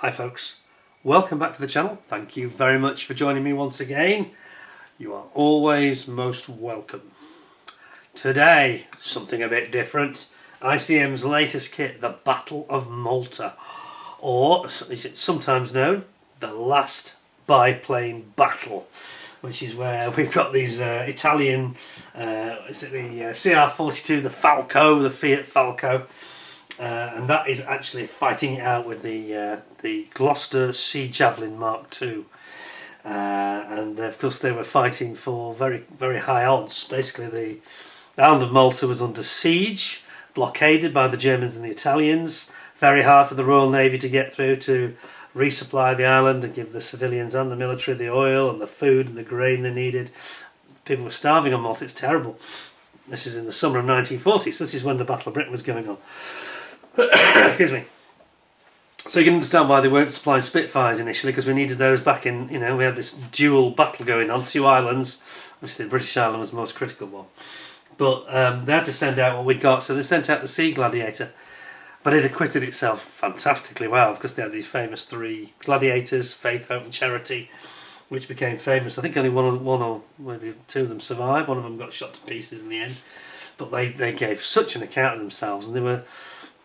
Hi folks, welcome back to the channel. Thank you very much for joining me once again. You are always most welcome. Today, something a bit different. ICM's latest kit, the Battle of Malta, or as it's sometimes known, the last biplane battle, which is where we've got these Italian, is it the CR42, the Falco, the Fiat Falco, and that is actually fighting it out with the Gloucester Sea Javelin Mark II. And of course they were fighting for very, very high odds. Basically the island of Malta was under siege, blockaded by the Germans and the Italians. Very hard for the Royal Navy to get through to resupply the island and give the civilians and the military the oil and the food and the grain they needed. People were starving on Malta. It's terrible. This is in the summer of 1940, so this is when the Battle of Britain was going on. Excuse me. So you can understand why they weren't supplying Spitfires initially, because we needed those back in, we had this dual battle going on, two islands. Obviously the British island was the most critical one. But they had to send out what we got, so they sent out the Sea Gladiator. But it acquitted itself fantastically well, because they had these famous three Gladiators, Faith, Hope and Charity, which became famous. I think only one or maybe two of them survived. One of them got shot to pieces in the end. But they gave such an account of themselves, and they were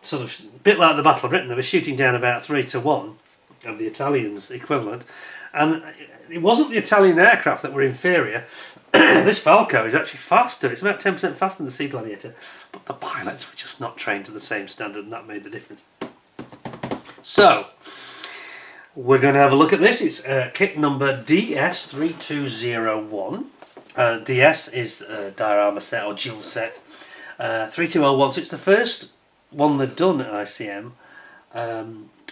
sort of a bit like the Battle of Britain. They were shooting down about 3-1 of the Italians equivalent, and it wasn't the Italian aircraft that were inferior. This Falco is actually faster. It's about 10% faster than the Sea Gladiator, but the pilots were just not trained to the same standard, and that made the difference. So we're going to have a look at this. It's kit number DS3201. DS is diorama set or dual set. 3201. So it's the first one they've done at ICM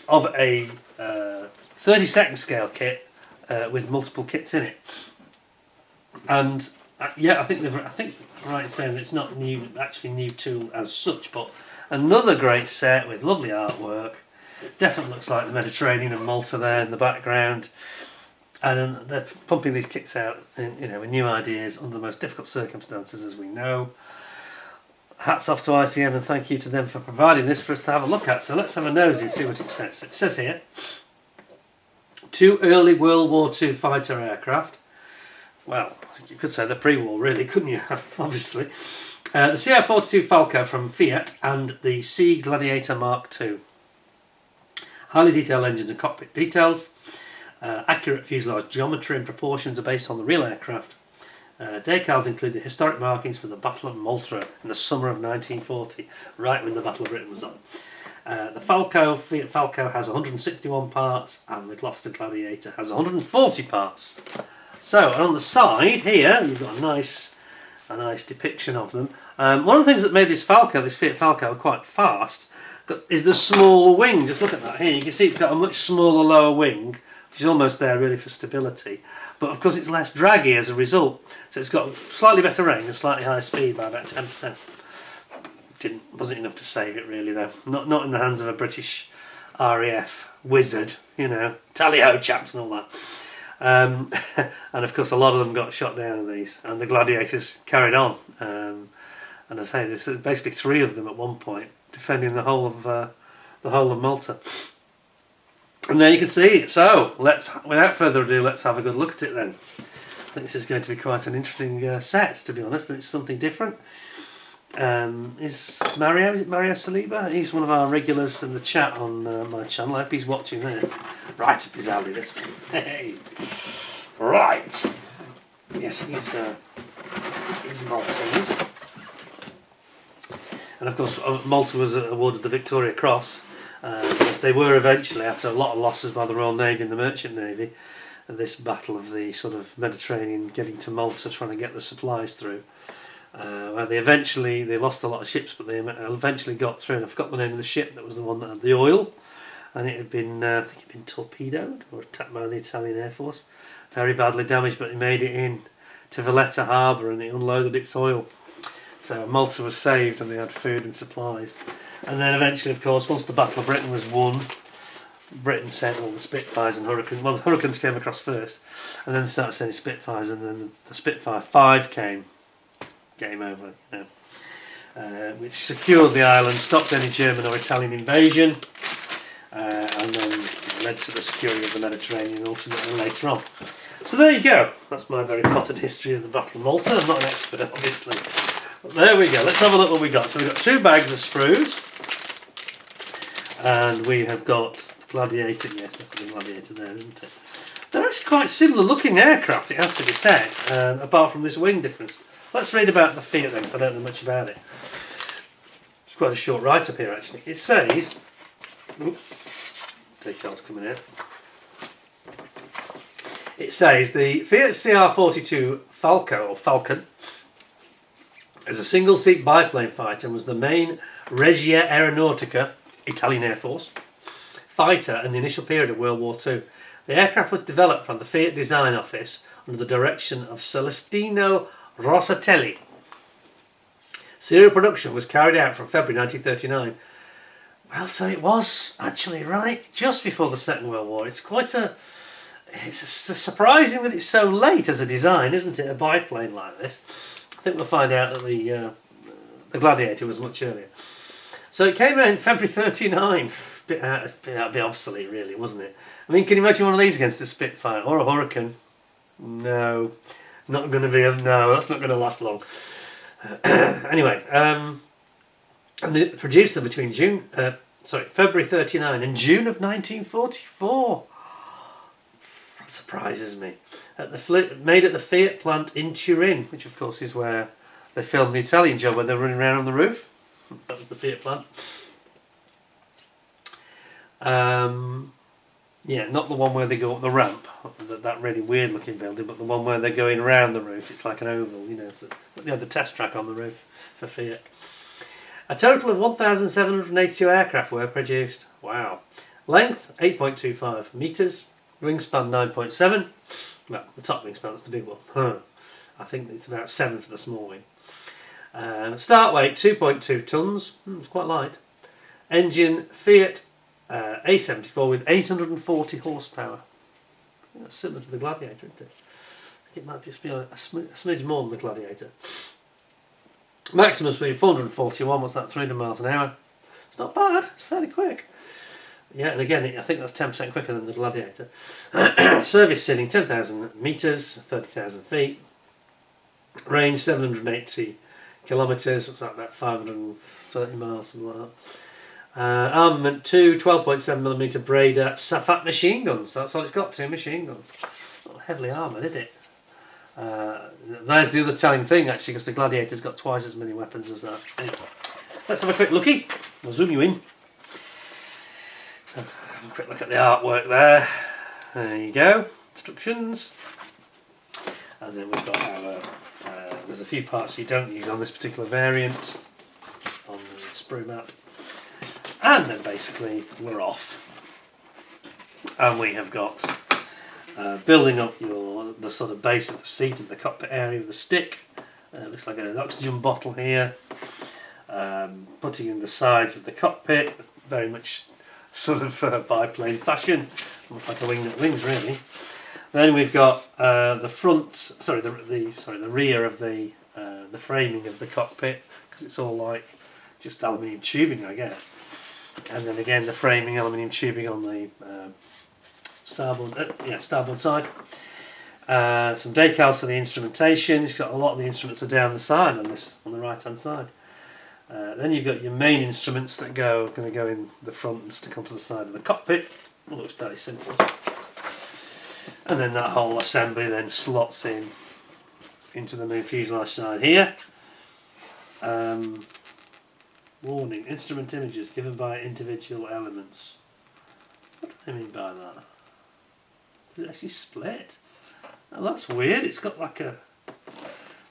of a 32nd scale kit with multiple kits in it. And yeah, I think right in saying it's not new, actually new tool as such, but another great set with lovely artwork. Definitely looks like the Mediterranean and Malta there in the background. And they're pumping these kits out, with new ideas under the most difficult circumstances, as we know. Hats off to ICM and thank you to them for providing this for us to have a look at. So let's have a nosy and see what it says. It says here, 2 early World War II fighter aircraft. Well, you could say the pre-war really, couldn't you? Obviously. The CR42 Falco from Fiat and the Sea Gladiator Mark II. Highly detailed engines and cockpit details. Accurate fuselage geometry and proportions are based on the real aircraft. Decals include the historic markings for the Battle of Malta in the summer of 1940, right when the Battle of Britain was on. The Fiat Falco has 161 parts and the Gloucester Gladiator has 140 parts. So on the side here you've got a nice depiction of them. One of the things that made this Fiat Falco quite fast is the smaller wing. Just look at that here, you can see it's got a much smaller lower wing, which is almost there really for stability. But of course it's less draggy as a result, so it's got slightly better range and slightly higher speed by about 10%. Wasn't enough to save it really though. Not in the hands of a British RAF wizard, tally-ho chaps and all that. And of course a lot of them got shot down in these, and the Gladiators carried on. And I say there's basically 3 of them at one point defending the whole of Malta. And there you can see it. So without further ado, let's have a good look at it then. I think this is going to be quite an interesting set, to be honest, and it's something different. Is it Mario Saliba? He's one of our regulars in the chat on my channel. I hope he's watching there. Right up his alley, this one. Hey, right. Yes, he's Maltese. And of course, Malta was awarded the Victoria Cross. Yes, they were eventually, after a lot of losses by the Royal Navy and the Merchant Navy, this battle of the sort of Mediterranean, getting to Malta, trying to get the supplies through. Where they lost a lot of ships, but they eventually got through. And I forgot the name of the ship that was the one that had the oil, and it had been, I think, it had been torpedoed or attacked by the Italian Air Force. Very badly damaged, but it made it in to Valletta Harbour and it unloaded its oil. So Malta was saved, and they had food and supplies. And then eventually, of course, once the Battle of Britain was won, Britain sent all the Spitfires and Hurricanes. Well, the Hurricanes came across first, and then they started sending Spitfires, and then the Spitfire 5 came. Game over, which secured the island, stopped any German or Italian invasion, and then led to the security of the Mediterranean ultimately later on. So there you go. That's my very potted history of the Battle of Malta. I'm not an expert, obviously. But there we go. Let's have a look what we got. So we've got 2 bags of sprues. And we have got Gladiator. Yes, definitely Gladiator there, isn't it? They're actually quite similar looking aircraft, it has to be said, apart from this wing difference. Let's read about the Fiat then, because I don't know much about it. It's quite a short write-up here, actually. It says... Oops, Decals coming out. It says the Fiat CR42 Falco, or Falcon, is a single-seat biplane fighter and was the main Regia Aeronautica, Italian Air Force, fighter in the initial period of World War II. The aircraft was developed from the Fiat Design Office under the direction of Celestino Rossatelli. Serial production was carried out from February 1939. Well, so it was actually right just before the Second World War. It's quite a... It's surprising that it's so late as a design, isn't it? A biplane like this. I think we'll find out that the Gladiator was much earlier. So it came out in February 39. Bit obsolete, really, wasn't it? I mean, can you imagine one of these against a Spitfire or a Hurricane? No, not going to be. No, that's not going to last long. Anyway, and they produced them between February 39 and June of 1944. That surprises me. Made at the Fiat plant in Turin, which of course is where they filmed the Italian job, where they're running around on the roof. That was the Fiat plant. Yeah, not the one where they go up the ramp, that really weird looking building, but the one where they're going around the roof. It's like an oval, you know. So they had the test track on the roof for Fiat. A total of 1,782 aircraft were produced. Wow. Length 8.25 metres. Wingspan 9.7. Well, the top wingspan, that's the big one. I think it's about 7 for the small wing. Start weight 2.2 tonnes. It's quite light. Engine Fiat A74 with 840 horsepower. I think that's similar to the Gladiator, isn't it? I think it might just be a smidge more than the Gladiator. Maximum speed 441. What's that? 300 miles an hour. It's not bad. It's fairly quick. Yeah, and again, I think that's 10% quicker than the Gladiator. Service ceiling 10,000 metres, 30,000 feet. Range 780 kilometres, looks like about 530 miles, something like that. Armament 2 12.7mm Breda Safat machine guns. That's all it's got, 2 machine guns. Not heavily armoured, is it? There's the other telling thing, actually, because the Gladiator's got twice as many weapons as that. Anyway, let's have a quick looky. I'll zoom you in. So, have a quick look at the artwork there. There you go. Instructions. And then we've got our... there's a few parts you don't use on this particular variant on the sprue map. And then basically we're off. And we have got building up the sort of base of the seat and the cockpit area with the stick. Looks like an oxygen bottle here. Putting in the sides of the cockpit, very much sort of biplane fashion, almost like a wing that wings really. Then we've got the rear of the framing of the cockpit, because it's all like just aluminium tubing, I guess. And then again the framing aluminium tubing on the starboard side. Some decals for the instrumentation. It's got a lot of the instruments are down the side on the right hand side. Then you've got your main instruments that are going to go in the front and stick onto the side of the cockpit. It looks fairly simple. And then that whole assembly then slots into the main fuselage side here. Warning, instrument images given by individual elements. What do they mean by that? Does it actually split? Oh, that's weird. It's got like a...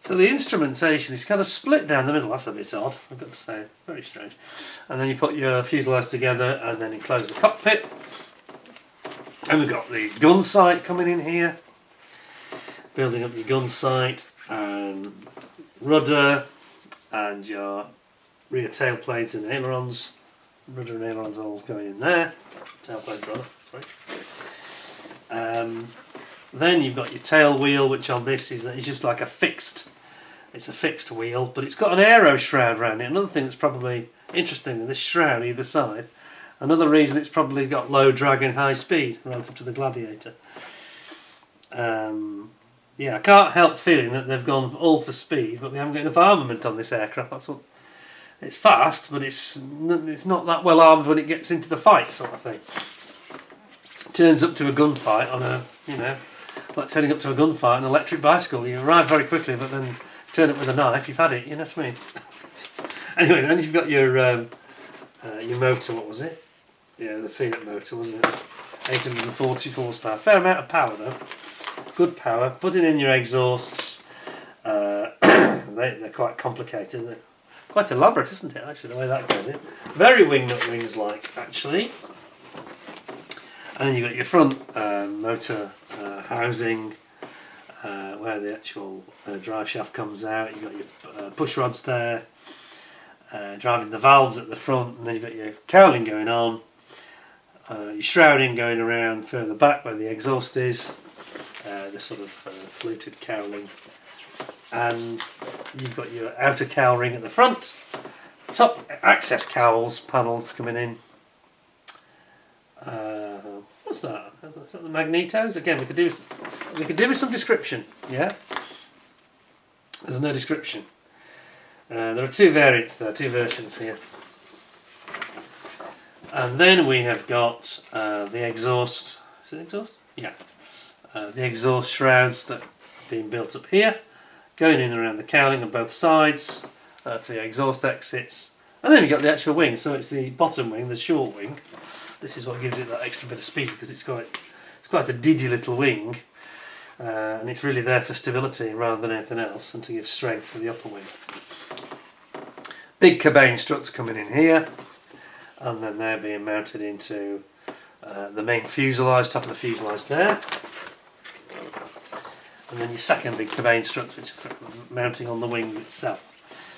So the instrumentation is kind of split down the middle. That's a bit odd, I've got to say. Very strange. And then you put your fuselage together and then enclose the cockpit. And we've got the gun sight coming in here. Building up your gun sight and rudder and your rear tail planes and ailerons. Rudder and ailerons all going in there. Tail planes, rather, sorry. Then you've got your tail wheel, which on this is just like a fixed wheel, but it's got an aero shroud around it. Another thing that's probably interesting, in this shroud either side Another reason it's probably got low drag and high speed relative to the Gladiator. Yeah, I can't help feeling that they've gone all for speed, but they haven't got enough armament on this aircraft. That's what. It's fast, but it's not that well armed when it gets into the fight, sort of thing. Turns up to a gunfight on a, like turning up to a gunfight on an electric bicycle. You arrive very quickly, but then turn up with a knife. You've had it. You know what I mean? Anyway, then you've got your motor. What was it? Yeah, the Fiat motor, wasn't it? 840 horsepower. Fair amount of power though. Good power. Putting in your exhausts. They're quite complicated. They're quite elaborate, isn't it? Actually, the way that goes in. Very wingnut wings like, actually. And then you've got your front motor housing, where the actual drive shaft comes out. You've got your push rods there, driving the valves at the front, and then you've got your cowling going on, your shrouding going around further back where the exhaust is, the sort of fluted cowling, and you've got your outer cowl ring at the front, top access cowls panels coming in. What's that? Is that the magnetos? Again, we could do with some description. Yeah, there's no description. There are two variants there, two versions here. And then we have got the exhaust. Is it exhaust? Yeah. The exhaust shrouds that are being built up here, going in around the cowling on both sides for the exhaust exits. And then you've got the actual wing, so it's the bottom wing, the short wing. This is what gives it that extra bit of speed, because it's quite a diddy little wing, and it's really there for stability rather than anything else, and to give strength for the upper wing. Big cabane struts coming in here, and then they're being mounted into the main fuselage, top of the fuselage there, and then your second big cabane struts, which are mounting on the wings itself.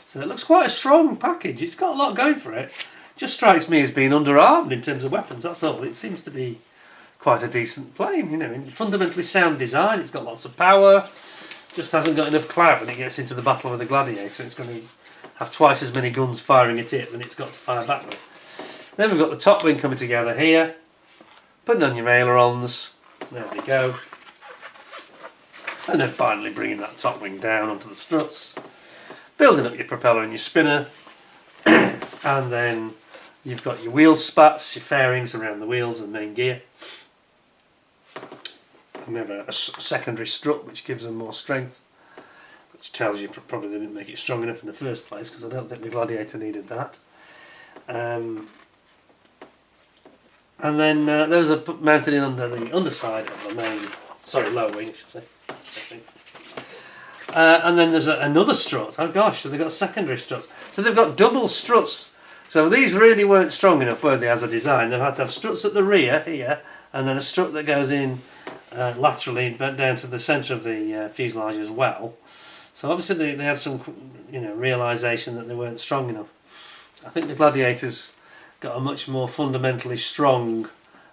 So it looks quite a strong package. It's got a lot going for it. Just strikes me as being underarmed in terms of weapons, that's all. It seems to be quite a decent plane, in fundamentally sound design. It's got lots of power, just hasn't got enough clout when it gets into the battle with the Gladiator. It's going to have twice as many guns firing at it than it's got to fire back with. Then we've got the top wing coming together here, putting on your ailerons, there we go. And then finally bringing that top wing down onto the struts, building up your propeller and your spinner, and then you've got your wheel spats, your fairings around the wheels and main gear. And we have a secondary strut which gives them more strength, which tells you probably they didn't make it strong enough in the first place, because I don't think the Gladiator needed that. And then those are mounted in under the underside of the main, low wing, I should say. And then there's another strut. Oh gosh, so they've got secondary struts. So they've got double struts. So these really weren't strong enough, were they, as a design? They've had to have struts at the rear here, and then a strut that goes in laterally down to the centre of the fuselage as well. So obviously they had some, realisation that they weren't strong enough. I think the Gladiator's got a much more fundamentally strong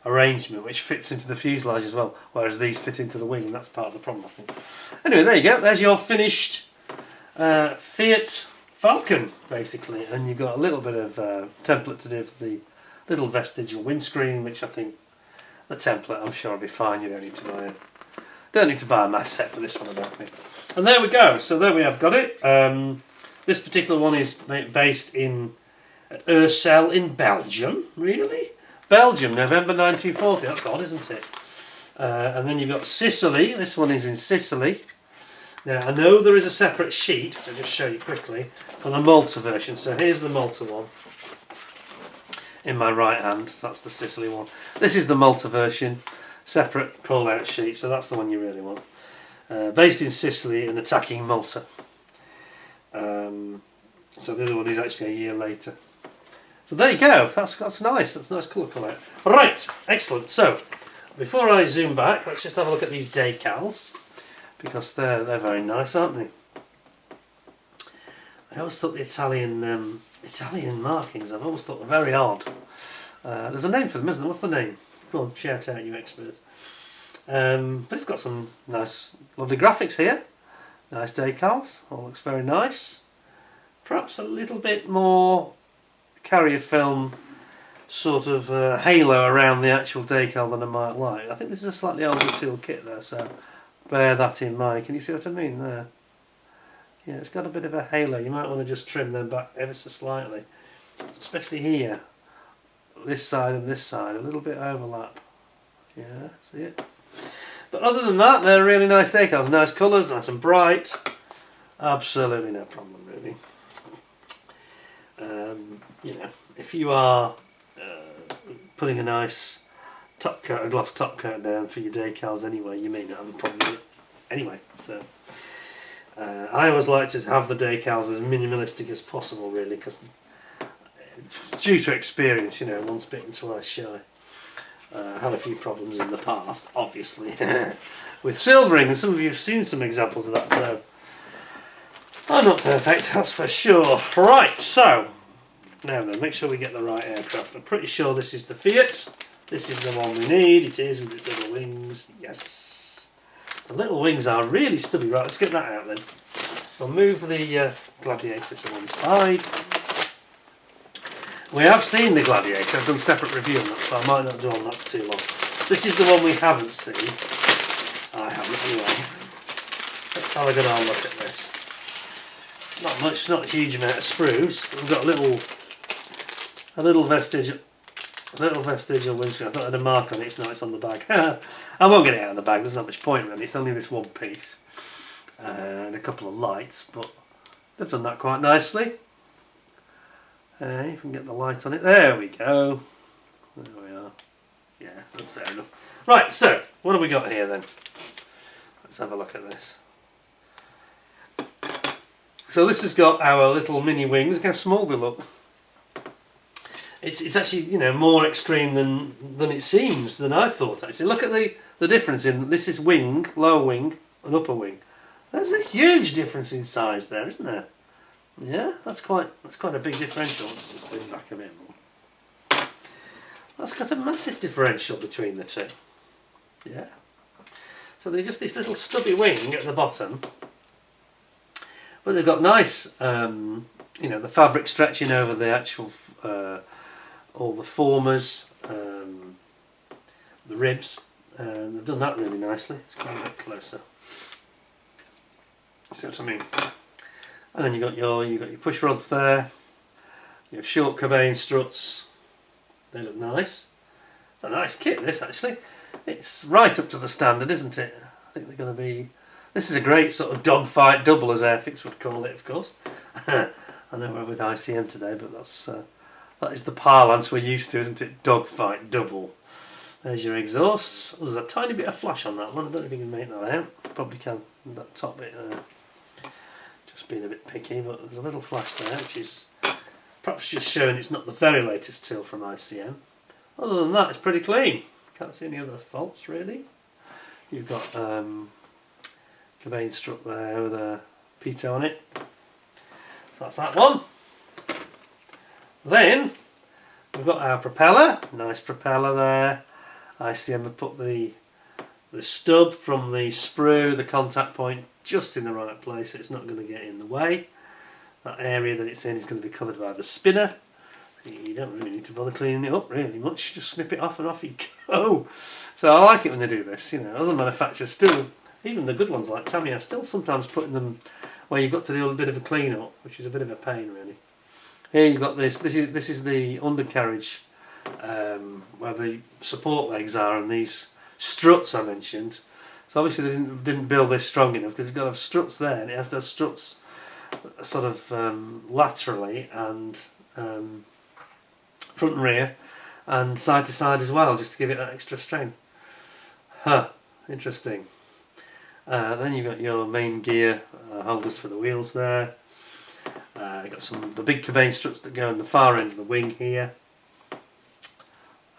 arrangement which fits into the fuselage as well, whereas these fit into the wing, and that's part of the problem, I think. Anyway, there you go. There's your finished Fiat Falcon, basically, and you've got a little bit of template to do for the little vestigial windscreen, which I think the template, I'm sure, will be fine. You don't need to buy a mass set for this one, I don't think. And there we go. So there we have got it. This particular one is based in Ursel in Belgium. Really? Belgium, November 1940. That's odd, isn't it? And then you've got Sicily. This one is in Sicily. Now, I know there is a separate sheet, I'll just show you quickly, for the Malta version. So here's the Malta one in my right hand. That's the Sicily one. This is the Malta version, separate call-out sheet, so that's the one you really want. Based in Sicily and attacking Malta. So the other one is actually a year later. So there you go, that's nice, that's a nice colour call-out. Right, excellent. So, before I zoom back, let's just have a look at these decals, because they're very nice, aren't they? I always thought the Italian markings, I've always thought they're very odd. There's a name for them, isn't there? What's the name? Go on, shout out, you experts. But it's got some nice, lovely graphics here. Nice decals, all looks very nice. Perhaps a little bit more carrier film sort of halo around the actual decal than I might like. I think this is a slightly older tool kit though, so bear that in mind. Can you see what I mean there? Yeah, it's got a bit of a halo. You might want to just trim them back ever so slightly, especially here. This side and this side, a little bit overlap. Yeah, see it? But other than that, they're really nice decals, nice colours, nice and bright. Absolutely no problem really. You know, if you are putting a nice top coat, a gloss top coat down for your decals anyway, you may not have a problem with it anyway. So I always like to have the decals as minimalistic as possible really, because due to experience, you know, once bitten twice shy. Had a few problems in the past, obviously, with silvering, and some of you have seen some examples of that, so I'm not perfect, that's for sure. Right, so now then, make sure we get the right aircraft. I'm pretty sure this is the Fiat. This is the one we need. It is with its little wings. Yes, the little wings are really stubby. Right, let's get that out then. We'll move the Gladiator to one side. We have seen the Gladiator. I've done a separate review on that, so I might not do on that for too long. This is the one we haven't seen. I haven't anyway. Let's have a good old look at this. It's not much, not a huge amount of sprues. We've got a little vestige of windscreen. I thought I had a mark on it. It's not. It's on the bag. I won't get it out of the bag. There's not much point really. It's only this one piece and a couple of lights, but they've done that quite nicely. If we can get the light on it. There we go. There we are. Yeah, that's fair enough. Right, so what have we got here then? Let's have a look at this. So this has got our little mini wings. Look how small they look. It's actually, you know, more extreme than it seems, than I thought actually. Look at the difference in this is wing, lower wing and upper wing. There's a huge difference in size there, isn't there? Yeah, that's quite a big differential. Let's just zoom back a bit more. That's got a massive differential between the two. Yeah. So they're just this little stubby wing at the bottom, but they've got nice, you know, the fabric stretching over the actual, all the formers, the ribs, and they've done that really nicely. Let's come a bit closer. See what I mean? And then you've got your push rods there, your short cabane struts, they look nice. It's a nice kit this actually. It's right up to the standard, isn't it? I think they're going to be, this is a great sort of dogfight double as Airfix would call it, of course. I know we're with ICM today, but that is the parlance we're used to, isn't it? Dogfight double. There's your exhausts. Oh, there's a tiny bit of flash on that one, I don't know if you can make that out. Probably can, that top bit just being a bit picky, but there's a little flash there which is perhaps just showing it's not the very latest till from ICM. Other than that, it's pretty clean. Can't see any other faults really. You've got cabane strut there with a pitot on it. So that's that one. Then we've got our propeller, nice propeller there. ICM have put the stub from the sprue, the contact point, just in the right place so it's not going to get in the way. That area that it's in is going to be covered by the spinner. You don't really need to bother cleaning it up really much, just snip it off and off you go. So I like it when they do this, you know. Other manufacturers still, even the good ones like Tamiya, still sometimes putting them where you've got to do a bit of a clean up, which is a bit of a pain really. Here you've got this is the undercarriage where the support legs are, and these struts I mentioned. So obviously they didn't build this strong enough because it's got to have struts there, and it has those struts sort of laterally and front and rear and side to side as well, just to give it that extra strength. Huh, interesting. Then you've got your main gear holders for the wheels there. You've got the big cabane struts that go on the far end of the wing here.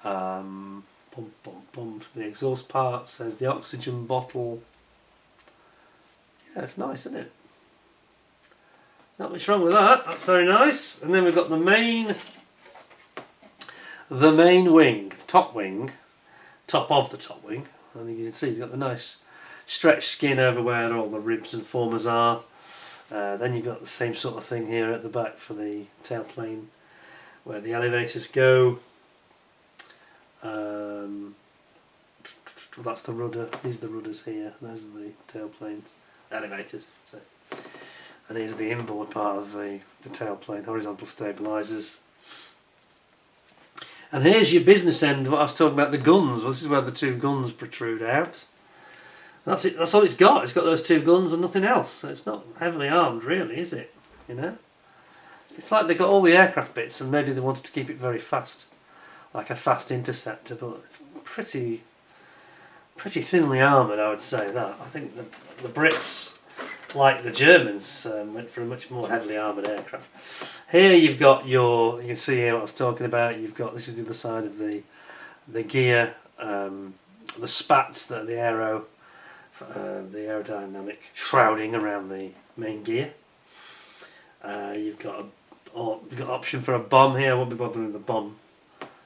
The exhaust parts, there's the oxygen bottle. Yeah, it's nice, isn't it? Not much wrong with that, that's very nice. And then we've got the main wing, top wing, top of the top wing. I think you can see you've got the nice stretched skin over where all the ribs and formers are. Then you've got the same sort of thing here at the back for the tailplane where the elevators go. That's the rudder. These are the rudders here. Those are the tailplanes, elevators. So. And here's the inboard part of the tailplane, horizontal stabilisers. And here's your business end, what I was talking about, the guns. Well, this is where the two guns protrude out. That's it. That's all it's got. It's got those two guns and nothing else. So it's not heavily armed, really, is it? You know, it's like they got all the aircraft bits, and maybe they wanted to keep it very fast, like a fast interceptor, but pretty thinly armoured, I would say that. I think the Brits, like the Germans, went for a much more heavily armoured aircraft. Here you've got you can see here what I was talking about. You've got, this is the other side of the gear, the spats that are the aerodynamic shrouding around the main gear. You've got option for a bomb here. I won't be bothering with the bomb.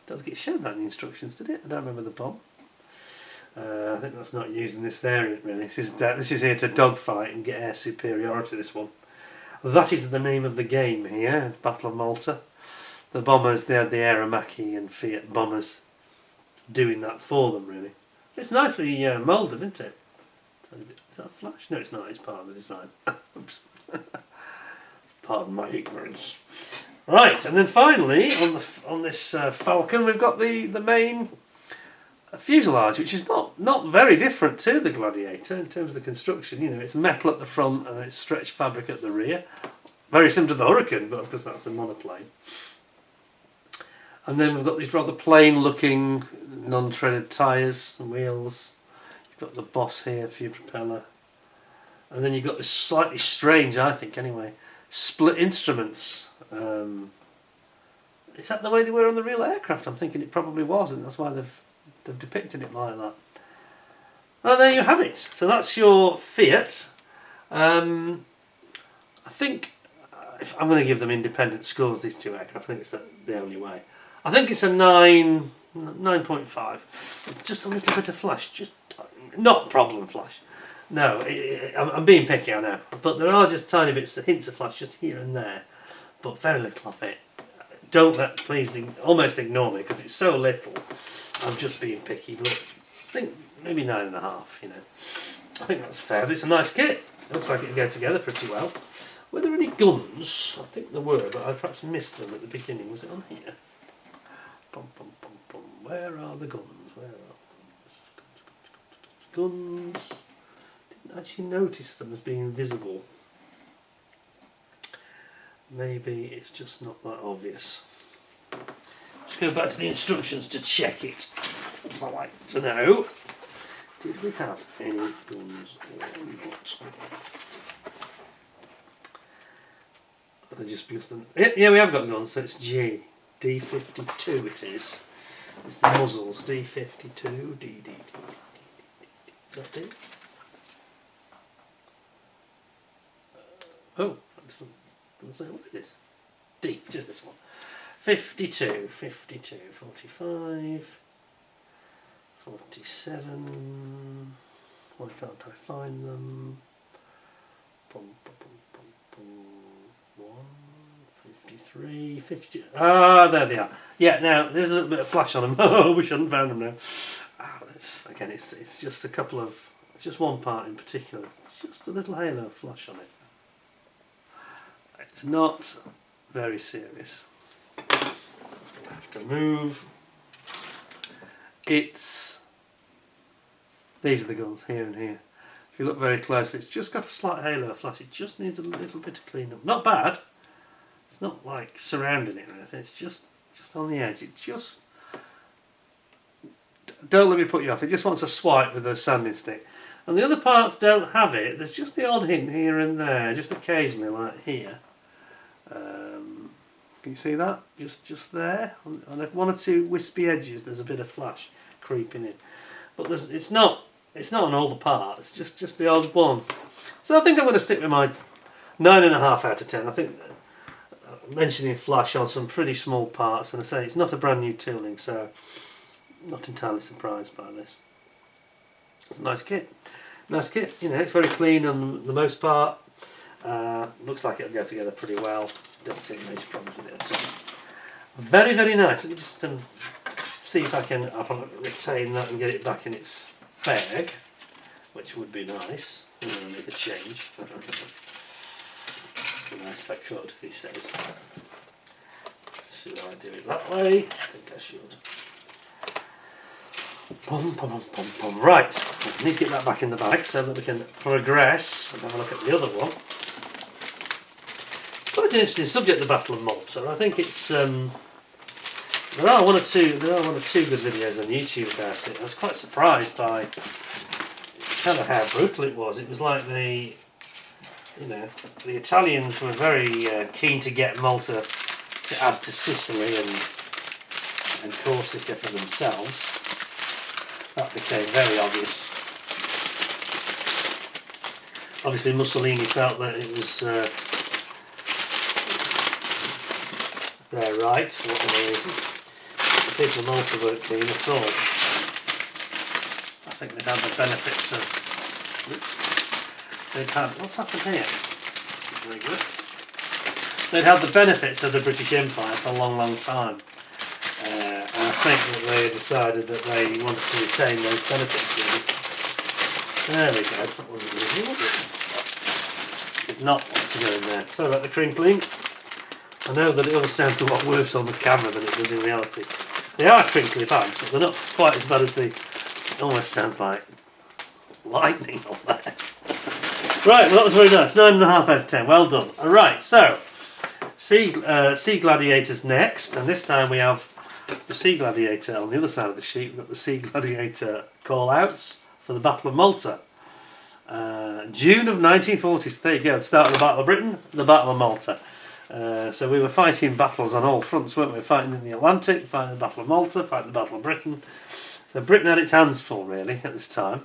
Don't think it showed that in the instructions, did it? I don't remember the bomb. I think that's not used in this variant, really. This is here to dogfight and get air superiority, this one. That is the name of the game here, Battle of Malta. The bombers, they had the Aeromacchi and Fiat bombers doing that for them, really. It's nicely moulded, isn't it? Is that a flash? No, it's not. It's part of the design. Oops. Pardon my ignorance. Right, and then finally, on this Falcon, we've got the main fuselage, which is not very different to the Gladiator in terms of the construction. You know, it's metal at the front and it's stretched fabric at the rear. Very similar to the Hurricane, but of course that's a monoplane. And then we've got these rather plain-looking, non-treaded tyres and wheels. You've got the boss here for your propeller, and then you've got this slightly strange, I think anyway, split instruments. Is that the way they were on the real aircraft? I'm thinking it probably was, and that's why they've depicted it like that. Well, there you have it. So that's your Fiat. I think if I'm going to give them independent scores, these two aircraft. I think it's the only way. I think it's a 9.5. Just a little bit of flash, just not problem flash. No, I'm being picky, I know, but there are just tiny bits, hints of flash just here and there, but very little of it. Please almost ignore me because it's so little. I'm just being picky, but I think maybe 9.5. You know, I think that's fair. But it's a nice kit. It looks like it'll go together pretty well. Were there any guns? I think there were, but I perhaps missed them at the beginning. Was it on here? Bum, bum, bum, bum. Where are the guns? Where are guns? Didn't actually notice them as being visible. Maybe it's just not that obvious. Just go back to the instructions to check it. I'd like to know, did we have any guns or not? Just because yeah, we have got guns, so it's G. D52 it is. It's the muzzles. D52, D. Is that D? Oh, doesn't say what it is. D, which is this one. 52, 45, 47. Why can't I find them? 53, 50. Ah, there they are. Yeah, now there's a little bit of flash on them. Oh, we shouldn't have found them now. Again, it's just a couple of, just one part in particular. It's just a little halo of flash on it. It's not very serious. It's going to have to move. These are the guns here and here. If you look very closely, it's just got a slight halo of flash. It just needs a little bit of cleanup. Not bad. It's not like surrounding it or anything. It's just on the edge. It just, don't let me put you off. It just wants a swipe with a sanding stick. And the other parts don't have it. There's just the odd hint here and there, just occasionally, like here. Can you see that? Just there, on one or two wispy edges. There's a bit of flash creeping in, but it's not on all the parts. Just the odd one. So I think I'm going to stick with my 9.5 out of 10. I think mentioning flash on some pretty small parts, and I say it's not a brand new tooling, so I'm not entirely surprised by this. It's a nice kit. Nice kit. You know, it's very clean on the most part. Looks like it'll go together pretty well. Don't see any major problems with it at all. Very, very nice. Let me just see if I can retain that and get it back in its bag, which would be nice. I'm going to make a change. Nice that could, he says. Should I do it that way? I think I should. Right, I need to get that back in the bag so that we can progress and have a look at the other one. Quite an interesting subject, the Battle of Malta. I think it's there are one or two good videos on YouTube about it. I was quite surprised by kind of how brutal it was. It was like the Italians were very keen to get Malta to add to Sicily and Corsica for themselves. That became very obvious. Obviously Mussolini felt that it was their right, for whatever reason. The people of Malta weren't keen at all. I think they'd had the benefits of... What's happened here? Very good. They'd had the benefits of the British Empire for a long, long time. And I think that they decided that they wanted to retain those benefits, really. There we go. That wasn't easy, was it? Did not want to go in there. Sorry about the crinkling. I know that it always sounds a lot worse on the camera than it does in reality. They are crinkly bags, but they're not quite as bad as the... It almost sounds like lightning on there. Right, well that was very nice. 9.5 out of 10. Well done. Alright, so Sea Gladiators next, and this time we have the Sea Gladiator on the other side of the sheet. We've got the Sea Gladiator call-outs for the Battle of Malta. June of 1940. So there you go, the start of the Battle of Britain, the Battle of Malta. So we were fighting battles on all fronts, weren't we? Fighting in the Atlantic, fighting the Battle of Malta, fighting the Battle of Britain. So Britain had its hands full, really, at this time.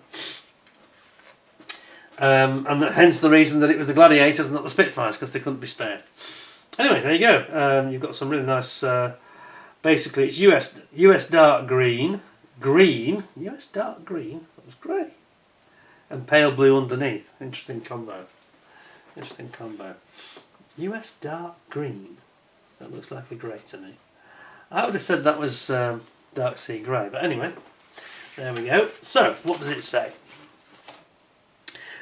And hence the reason that it was the Gladiators and not the Spitfires, because they couldn't be spared. Anyway, there you go. You've got some really nice... basically, it's US dark green, US dark green, that was grey, and pale blue underneath. Interesting combo. Interesting combo. US dark green. That looks like a grey to me. I would have said that was dark sea grey, but anyway, there we go. So, what does it say?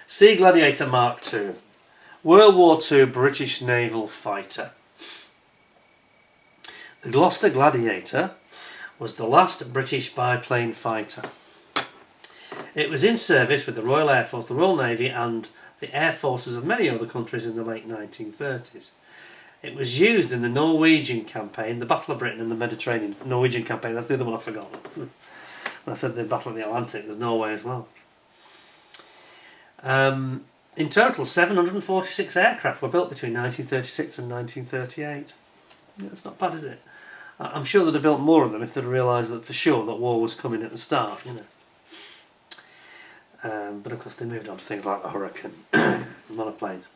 Sea Gladiator Mark II, World War II British naval fighter. The Gloucester Gladiator was the last British biplane fighter. It was in service with the Royal Air Force, the Royal Navy and the Air Forces of many other countries in the late 1930s. It was used in the Norwegian campaign, the Battle of Britain and the Mediterranean. Norwegian campaign, that's the other one I've forgotten. When I said the Battle of the Atlantic, there's Norway as well. In total, 746 aircraft were built between 1936 and 1938. Yeah, that's not bad, is it? I'm sure they'd have built more of them if they'd realised that for sure that war was coming at the start, you know. But of course they moved on to things like the Hurricane monoplanes.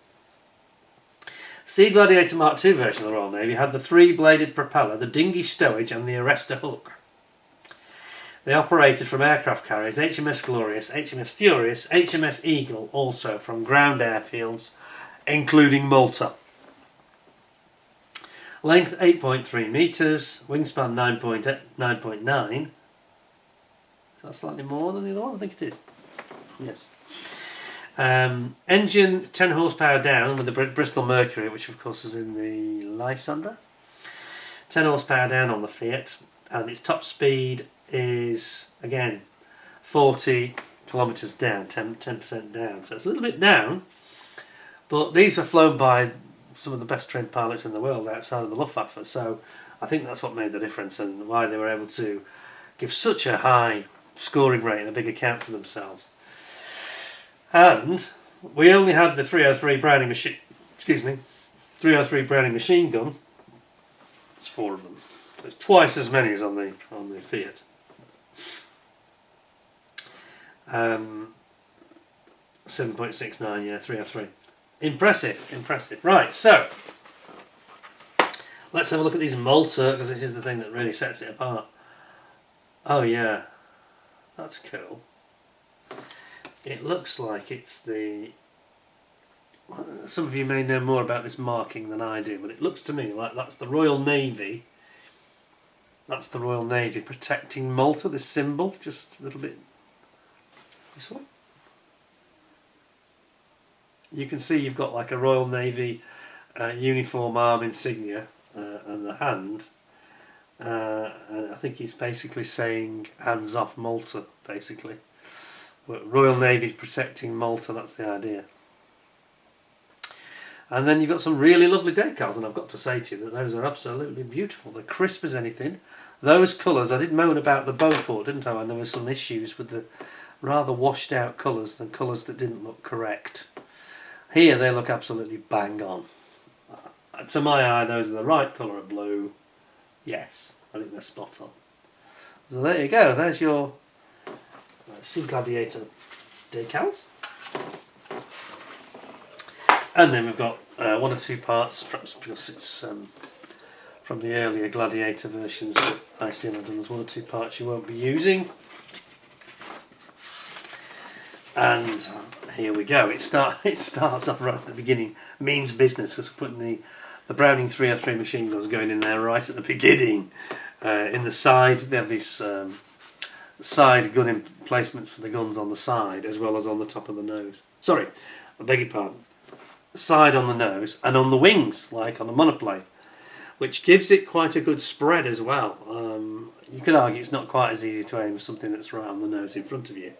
Sea Gladiator Mark II version of the Royal Navy had the three-bladed propeller, the dinghy stowage and the arrestor hook. They operated from aircraft carriers HMS Glorious, HMS Furious, HMS Eagle, also from ground airfields, including Malta. Length 8.3 metres, wingspan 9.9. Is that slightly more than the other one? I think it is. Yes. Engine 10 horsepower down with the Bristol Mercury, which of course is in the Lysander. 10 horsepower down on the Fiat, and its top speed is again 40 kilometres down, 10% down. So it's a little bit down, but these were flown by some of the best trained pilots in the world outside of the Luftwaffe, so I think that's what made the difference and why they were able to give such a high scoring rate and a big account for themselves. And we only had the 303 Browning machine, 303 Browning machine gun. There's 4 of them. So it's twice as many as on the Fiat. 7.69, yeah, 303. Impressive. Right, so let's have a look at these Malta, because this is the thing that really sets it apart. Oh yeah, that's cool. It looks like it's the... Some of you may know more about this marking than I do, but it looks to me like that's the Royal Navy That's the Royal Navy protecting Malta, this symbol, just a little bit this one. You can see you've got like a Royal Navy uniform arm insignia and the hand. And I think he's basically saying hands off Malta, basically. Royal Navy protecting Malta, that's the idea. And then you've got some really lovely decals, and I've got to say to you that those are absolutely beautiful. They're crisp as anything. Those colours, I did moan about the Beaufort, didn't I? And there were some issues with the rather washed out colours than colours that didn't look correct. Here they look absolutely bang on. To my eye, those are the right colour of blue. Yes, I think they're spot on. So there you go, there's your Sea Gladiator decals. And then we've got one or two parts, perhaps because it's from the earlier Gladiator versions that ICM have done. There's one or two parts you won't be using. And here we go. It starts off right at the beginning. Means business, because we're putting the Browning 303 machine guns going in there right at the beginning. In the side, they have these side gun emplacements for the guns on the side, as well as on the top of the nose. Sorry, I beg your pardon. Side on the nose and on the wings, like on a monoplane, which gives it quite a good spread as well. You could argue it's not quite as easy to aim as something that's right on the nose in front of you,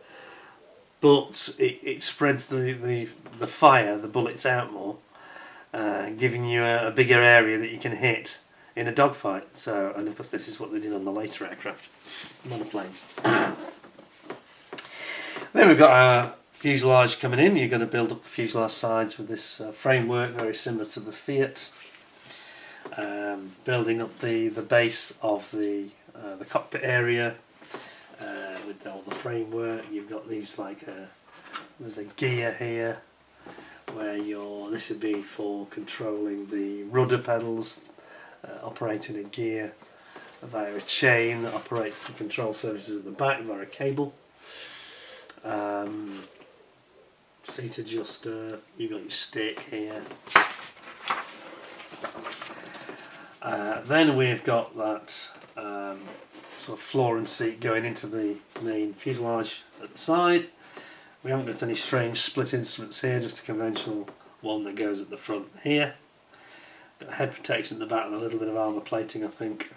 but it spreads the fire, the bullets out more, giving you a bigger area that you can hit in a dogfight. So, and of course this is what they did on the later aircraft, monoplanes. Then we've got our fuselage coming in. You're going to build up the fuselage sides with this framework, very similar to the Fiat. Building up the base of the cockpit area with all the framework. You've got these there's a gear here where this would be for controlling the rudder pedals, operating a gear via a chain that operates the control surfaces at the back via a cable. Seat adjuster, you've got your stick here. Then we've got that sort of floor and seat going into the main fuselage at the side. We haven't got any strange split instruments here, just a conventional one that goes at the front here. Got head protection at the back and a little bit of armour plating, I think.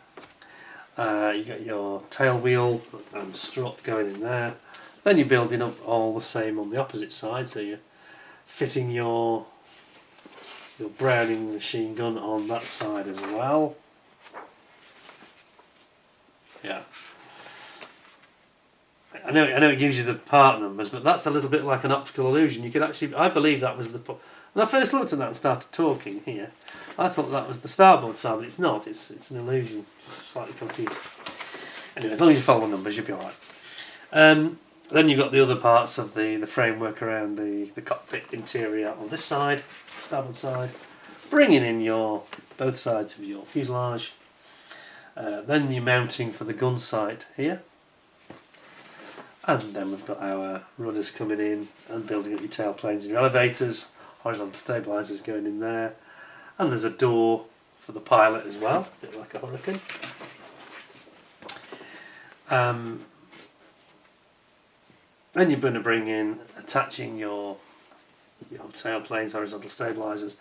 You got your tail wheel and strut going in there. Then you're building up all the same on the opposite side, so you're fitting your Browning machine gun on that side as well. Yeah. I know it gives you the part numbers, but that's a little bit like an optical illusion. You could actually, I believe that was when I first looked at that and started talking here, I thought that was the starboard side, but it's not. It's an illusion. Just slightly confused. Anyway, as long as you follow the numbers, you'll be alright. Then you've got the other parts of the framework around the cockpit interior on this side, starboard side, bringing in both sides of your fuselage. Then you're mounting for the gun sight here. And then we've got our rudders coming in and building up your tailplanes and your elevators, horizontal stabilisers going in there. And there's a door for the pilot as well, a bit like a Hurricane. Then you're going to bring in attaching your tailplanes, horizontal stabilisers,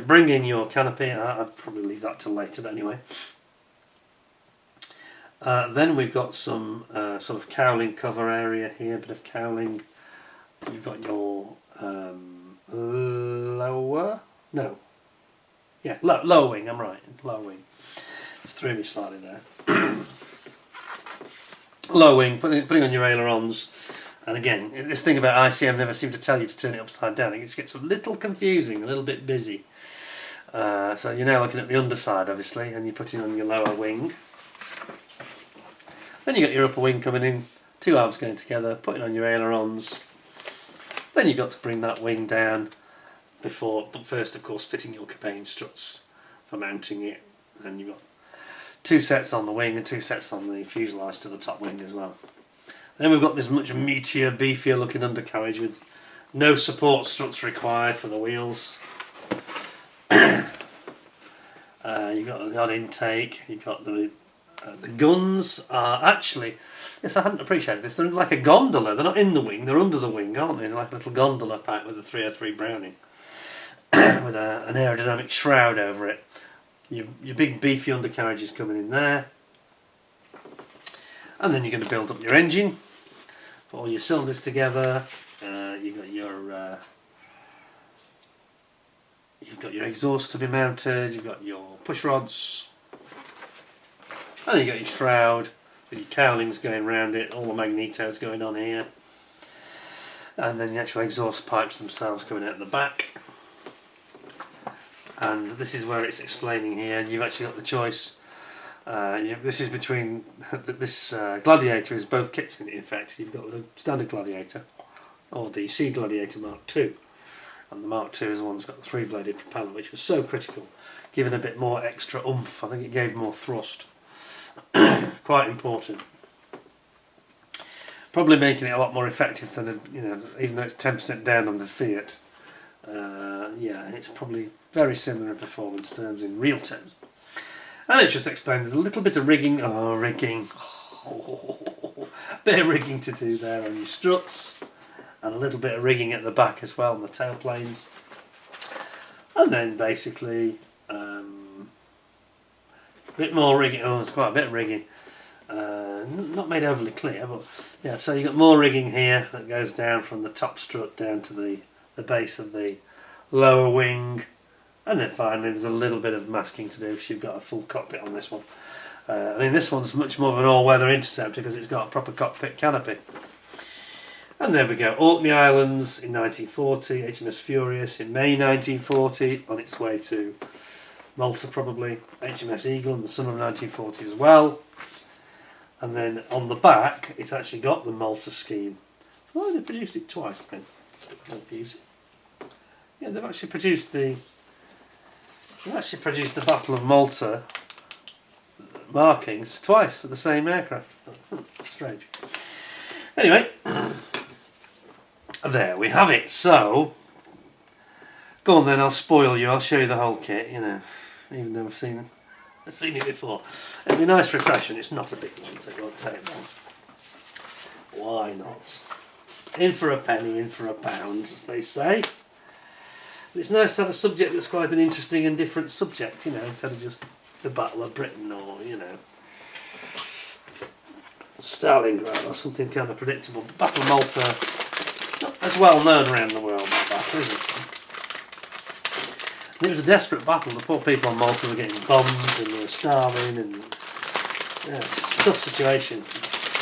bring in your canopy. I'd probably leave that till later, but anyway. Then we've got some sort of cowling cover area here, a bit of cowling. You've got your lower wing, I'm right, lower wing. Just threw me slightly there. Low wing, putting on your ailerons. And again, this thing about ICM never seem to tell you to turn it upside down. It just gets a little confusing, a little bit busy. So you're now looking at the underside, obviously, and you're putting on your lower wing. Then you've got your upper wing coming in, two halves going together, putting on your ailerons. Then you've got to bring that wing down but first, of course, fitting your cabane struts for mounting it. Then you've got two sets on the wing and two sets on the fuselage to the top wing as well. Then we've got this much meatier, beefier looking undercarriage with no support struts required for the wheels. You've got the odd intake, you've got the The guns are actually, yes, I hadn't appreciated this, they're like a gondola. They're not in the wing, they're under the wing, aren't they? Like a little gondola pack with a 303 Browning with an aerodynamic shroud over it. Your big beefy undercarriage is coming in there, and then you're going to build up your engine, put all your cylinders together. You've got your exhaust to be mounted, you've got your push rods, and then you've got your shroud with your cowlings going around it, all the magnetos going on here, and then the actual exhaust pipes themselves coming out the back. And this is where it's explaining here, and you've actually got the choice. This is between this Gladiator is both kits in effect. You've got the standard Gladiator or the C Gladiator Mark II, and the Mark II is the one that's got the 3-bladed propeller, which was so critical, giving a bit more extra oomph. I think it gave more thrust. Quite important. Probably making it a lot more effective than even though it's 10% down on the Fiat. Yeah, it's probably very similar in performance terms in real terms. And it just explains there's a little bit of rigging. A bit of rigging to do there on your struts, and a little bit of rigging at the back as well on the tail planes. And then basically a bit more rigging. Oh, there's quite a bit of rigging. Not made overly clear, but yeah. So you've got more rigging here that goes down from the top strut down to the base of the lower wing, and then finally there's a little bit of masking to do if you've got a full cockpit on this one. I mean, this one's much more of an all-weather interceptor because it's got a proper cockpit canopy. And there we go, Orkney Islands in 1940, HMS Furious in May 1940, on its way to Malta probably, HMS Eagle in the summer of 1940 as well. And then on the back it's actually got the Malta scheme. So why have they produced it twice then? It's a bit confusing. Yeah, they've actually produced the Battle of Malta markings twice for the same aircraft. Strange. Anyway, there we have it. So, go on then. I'll spoil you. I'll show you the whole kit. Even though I've seen it before. It'll be a nice refresher. It's not a big one, so it won't take long. Why not? In for a penny, in for a pound, as they say. But it's nice to have a subject that's quite an interesting and different subject, instead of just the Battle of Britain or, Stalingrad or something kind of predictable. The Battle of Malta, it's not as well known around the world, that battle, is it? And it was a desperate battle. The poor people on Malta were getting bombed and they were starving, and it's a tough situation.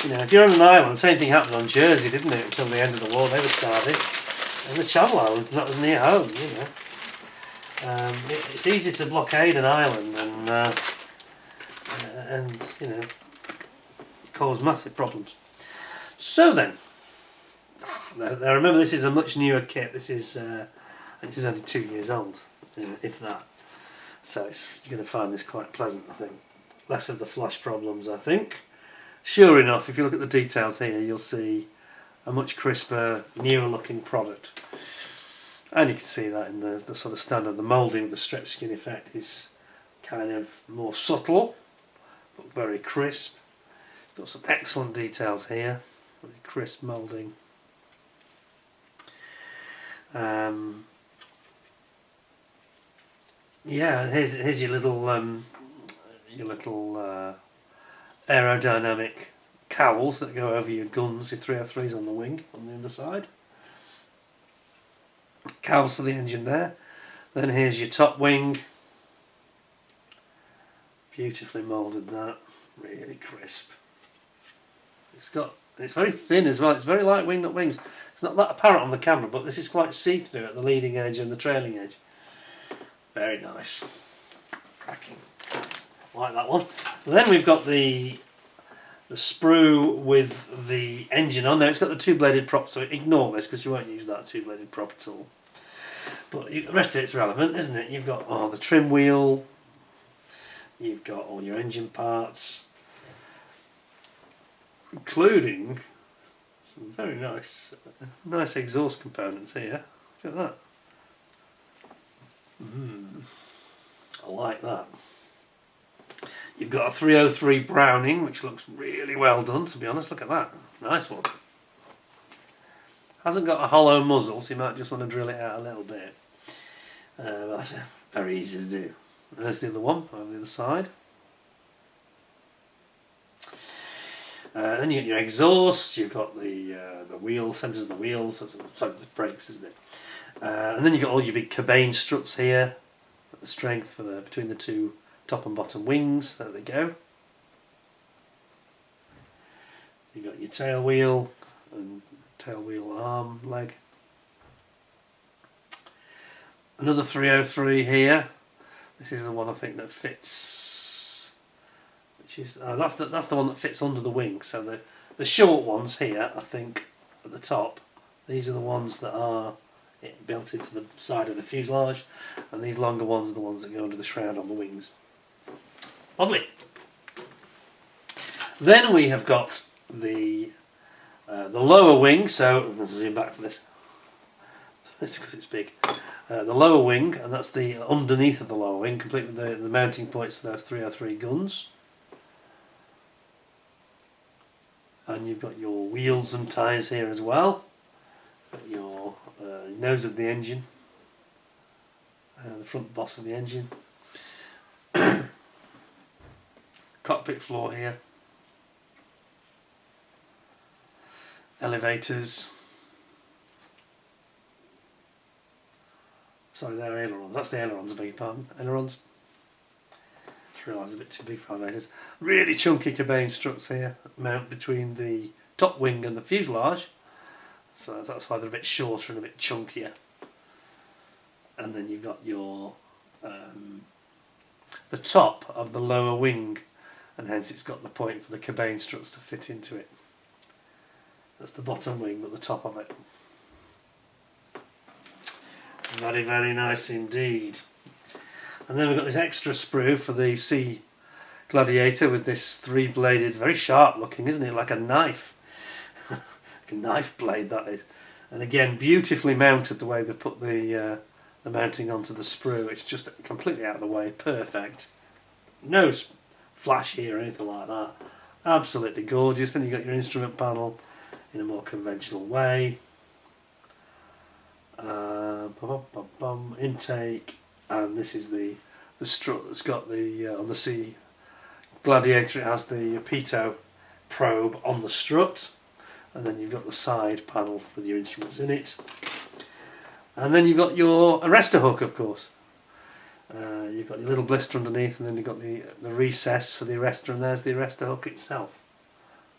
If you're on an island, the same thing happened on Jersey, didn't it? Until the end of the war, they were starving. And the Channel Islands, and that was near home, It's easy to blockade an island and cause massive problems. So then, now remember this is a much newer kit. This is only 2 years old, if that. So you're going to find this quite pleasant, I think. Less of the flash problems, I think. Sure enough, if you look at the details here, you'll see a much crisper, newer looking product. And you can see that in the sort of standard. The moulding with the stretch skin effect is kind of more subtle, but very crisp. Got some excellent details here, very crisp moulding. Yeah, here's your little aerodynamic cowls that go over your guns, your 303s on the wing, on the underside. Cowls for the engine there. Then here's your top wing. Beautifully moulded, that. Really crisp. It's very thin as well. It's very light wing nut wings. It's not that apparent on the camera, but this is quite see-through at the leading edge and the trailing edge. Very nice. Cracking. Like that one. Then we've got the sprue with the engine on. Now it's got the 2-bladed prop, so ignore this because you won't use that 2-bladed prop at all. But the rest of it's relevant, isn't it? You've got the trim wheel, you've got all your engine parts, including some very nice exhaust components here. Look at that. I like that. You've got a 303 Browning, which looks really well done, to be honest. Look at that. Nice one. Hasn't got a hollow muzzle, so you might just want to drill it out a little bit. But that's very easy to do. And there's the other one over the other side. Then you get your exhaust, you've got the wheel, centres of the wheels, sorry, the brakes, isn't it? And then you've got all your big cabane struts here, the strength for between the two top and bottom wings. There they go. You've got your tail wheel and tail wheel arm leg. Another 303 here. This is the one I think that fits. Which is that's the one that fits under the wing. So the short ones here, I think, at the top. These are the ones that are built into the side of the fuselage, and these longer ones are the ones that go under the shroud on the wings. Lovely. Then we have got the lower wing. So I'll zoom back for this. It's because it's big. The lower wing, and that's the underneath of the lower wing, complete with the mounting points for those 303 guns. And you've got your wheels and tyres here as well. Got your nose of the engine, the front boss of the engine. Cockpit floor here. Elevators. Sorry, they're ailerons. That's the ailerons, I beg your pardon. Ailerons. Just realised a bit too big for elevators. Really chunky cabane struts here. Mount between the top wing and the fuselage. So that's why they're a bit shorter and a bit chunkier. And then you've got your the top of the lower wing, and hence it's got the point for the cabane struts to fit into it. That's the bottom wing, but the top of it. Very, very nice indeed. And then we've got this extra sprue for the C Gladiator with this three-bladed, very sharp looking, isn't it? Like a knife. Like a knife blade, that is. And again, beautifully mounted the way they put the mounting onto the sprue. It's just completely out of the way, perfect. No flash here or anything like that. Absolutely gorgeous. Then you've got your instrument panel in a more conventional way. Intake, and this is the strut that's got the on the C Gladiator. It has the pitot probe on the strut, and then you've got the side panel with your instruments in it, and then you've got your arrestor hook, of course. You've got your little blister underneath, and then you've got the recess for the arrestor, and there's the arrestor hook itself.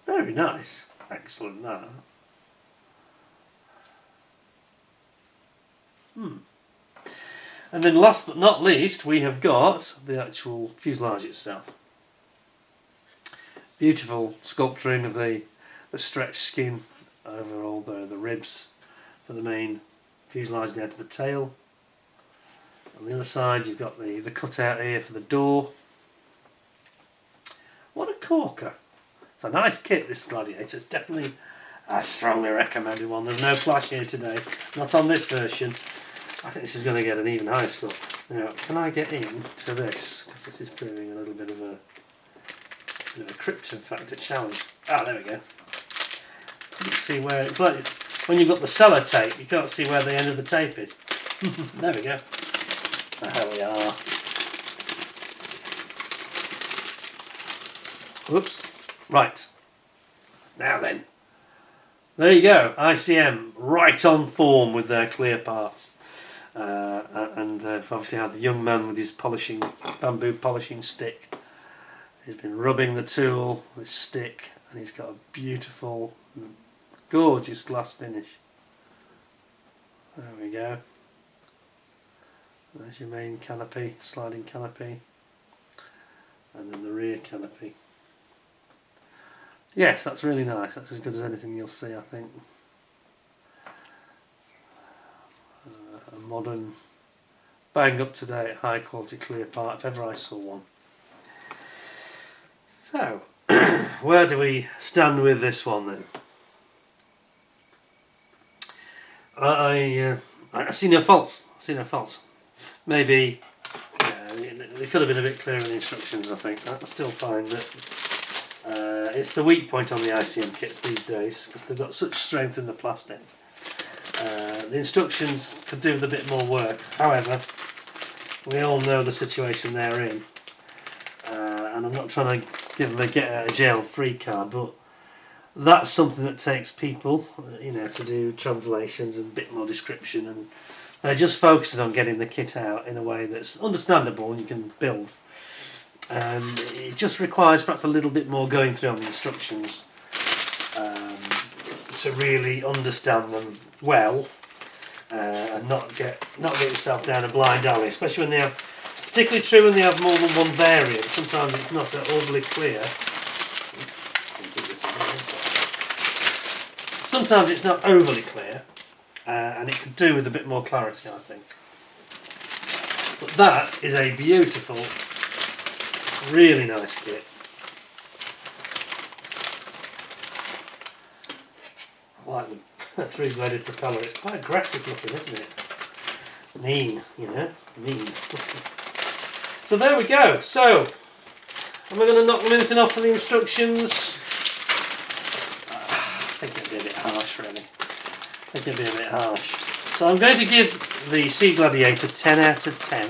Very nice, excellent that. And then last but not least, we have got the actual fuselage itself. Beautiful sculpturing of the stretched skin over all the ribs for the main fuselage down to the tail. On the other side you've got the cutout here for the door. What a corker. It's a nice kit, this Gladiator. It's definitely a strongly recommended one. There's no flash here today, not on this version. I think this is going to get an even higher score. Now, can I get into this? Because this is proving a little bit of a krypton factor challenge. Ah, there we go. Can't see where it's like when you've got the sellotape, you can't see where the end of the tape is. There we go. There we are. Whoops. Right. Now then. There you go. ICM right on form with their clear parts. And they've obviously had the young man with his bamboo polishing stick. He's been rubbing the tool with his stick, and he's got a beautiful, gorgeous glass finish. There we go. There's your main canopy, sliding canopy, and then the rear canopy. Yes, that's really nice. That's as good as anything you'll see, I think. A modern, bang up to date, high quality clear part if ever I saw one. So, where do we stand with this one then? I see no faults. Maybe They could have been a bit clearer in the instructions, I think. I still find that it's the weak point on the ICM kits these days, because they've got such strength in the plastic. The instructions could do with a bit more work. However, we all know the situation they're in, and I'm not trying to give them a get out of jail free card, but that's something that takes people, you know, to do translations and a bit more description, and they're just focusing on getting the kit out in a way that's understandable and you can build. And it just requires perhaps a little bit more going through on the instructions to really understand them well, and not get yourself down a blind alley, especially when they have, particularly true when they have more than one variant. Sometimes it's not overly clear. Sometimes it's not overly clear, and it could do with a bit more clarity, I think. But that is a beautiful, really nice kit. I like the three-bladed propeller. It's quite aggressive looking, isn't it? Mean, you know, mean. So there we go. So, am I going to knock anything off for the instructions? I think it'd be a bit harsh, really. I think it'd be a bit harsh. So I'm going to give the Sea Gladiator 10 out of 10.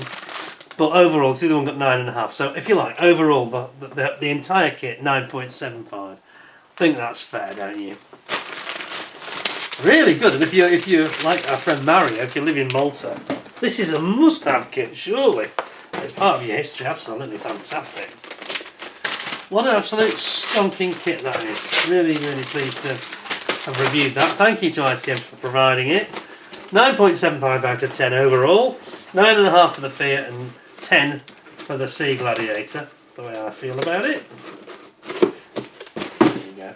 But overall, the other one got 9.5. So if you like, overall, the entire kit, 9.75. I think that's fair, don't you? Really good. And if you like our friend Mario, if you live in Malta, this is a must-have kit, surely. It's part of your history, absolutely fantastic. What an absolute stonking kit that is. Really, really pleased to have reviewed that. Thank you to ICM for providing it. 9.75 out of 10 overall. 9.5 for the Fiat and 10 for the Sea Gladiator. That's the way I feel about it. There you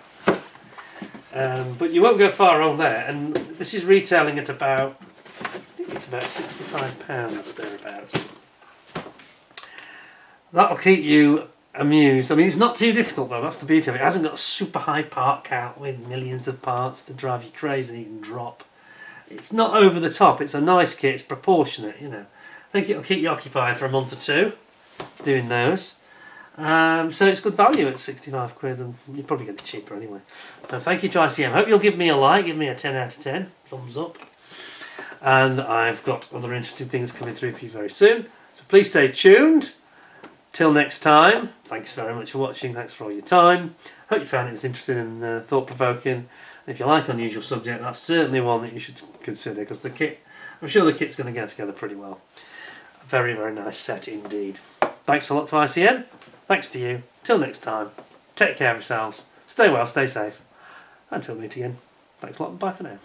go. But you won't go far wrong there. And this is retailing at about, I think it's about £65 thereabouts. That'll keep you amused. I mean, it's not too difficult though, that's the beauty of it. It hasn't got a super high part count with millions of parts to drive you crazy and drop. It's not over the top, it's a nice kit, it's proportionate, you know. I think it'll keep you occupied for a month or two doing those. So it's good value at 65 quid, and you'll probably get it cheaper anyway. So thank you to ICM. Hope you'll give me a like, give me a 10 out of 10, thumbs up. And I've got other interesting things coming through for you very soon. So please stay tuned. Till next time, thanks very much for watching, thanks for all your time. Hope you found it was interesting and thought-provoking. If you like unusual subject, that's certainly one that you should consider, because the kit, I'm sure the kit's going to go together pretty well. A very, very nice set indeed. Thanks a lot to ICN, thanks to you. Till next time, take care of yourselves, stay well, stay safe. Until we meet again, thanks a lot and bye for now.